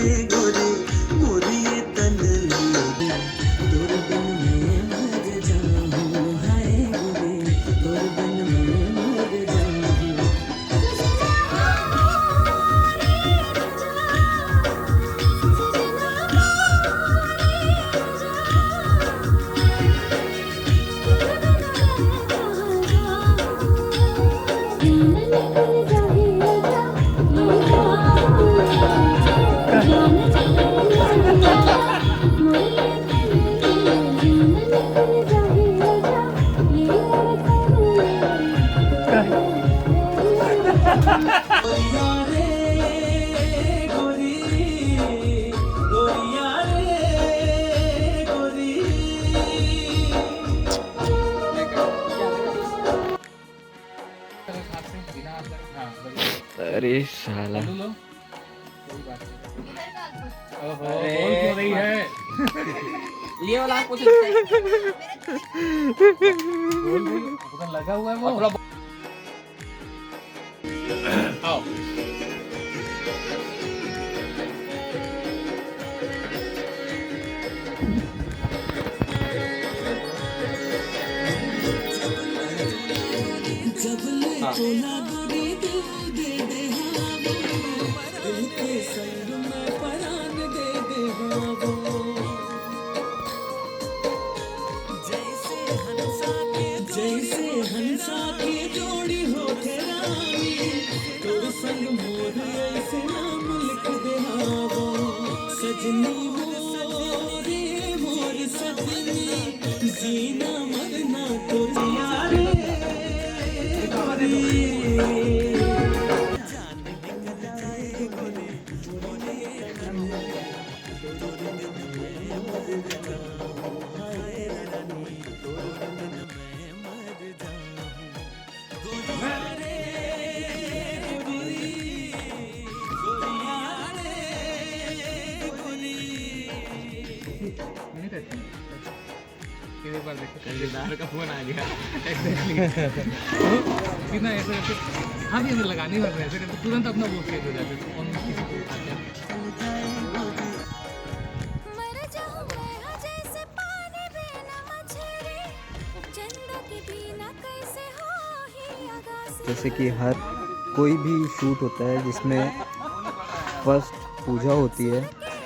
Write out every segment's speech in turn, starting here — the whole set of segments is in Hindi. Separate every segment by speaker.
Speaker 1: जाए गोरे मोरी ये तन ले तोर बिन मैं मर जाऊं हाय गोरे तोर बिन मैं मर जाऊं गोरिया रे गोरी गोरिया रे गोरी
Speaker 2: अरे साला
Speaker 3: ये वाला आपको लगा हुआ है वो आओ
Speaker 1: जब ले चोला गोरी दिल दे दे हाँ वो दिल के संग में परान दे दे हाँ वो जैसे हंसा की जोड़ी हो रानी तोर संग मोर ऐसे नाम लिख दे हाँ वो सजनी मोरे मोर सजनी जीना मरना तोर यारे
Speaker 3: एक बार देखो कलदार का फोन आ गया एग्जैक्टली कितना ऐसे ऐसे हाँ भी हमें लगाने वाले ऐसे करते तुरंत अपना वो सेव हो जाता है फोन किसी को उठाते हैं
Speaker 4: मर जाऊं मैं जैसे पानी बिना मछली चंदा के बिना कैसे हो ही आगाज़
Speaker 2: जैसे कि हर कोई भी शूट होता है जिसमें फर्स्ट पूजा होती है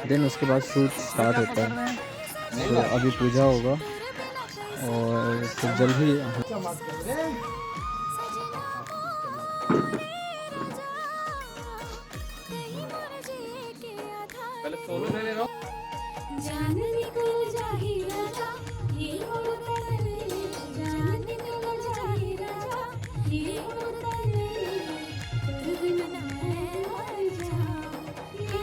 Speaker 2: देन उसके बाद शूट स्टार्ट होता है। तो अभी पूजा होगा और फिर जल्द ही
Speaker 3: पहले सोलो ले ले रहा
Speaker 4: जान निकल जाही राजा ये होता है जान निकल जाही राजा ये होता है तेरे बिना मैं मर जाऊं ये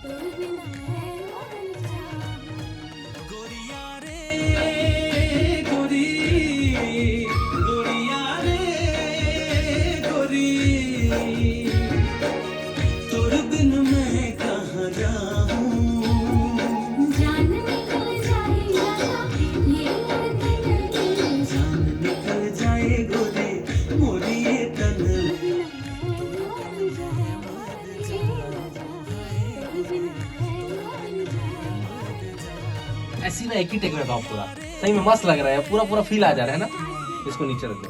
Speaker 4: तेरे बिना मैं मर जाऊं
Speaker 1: गोरिया रे गोरी गोरिया रे गोरी तोर बिन मैं कहाँ जाऊं
Speaker 4: जान निकल जाही राजा ये होता है
Speaker 1: जान निकल जाए गोरे मोरी ये तन
Speaker 3: ऐसी ना एक ही टेक में गाओ पूरा सही में मस्त लग रहा है पूरा पूरा फील आ जा रहा है ना इसको नीचे रख दो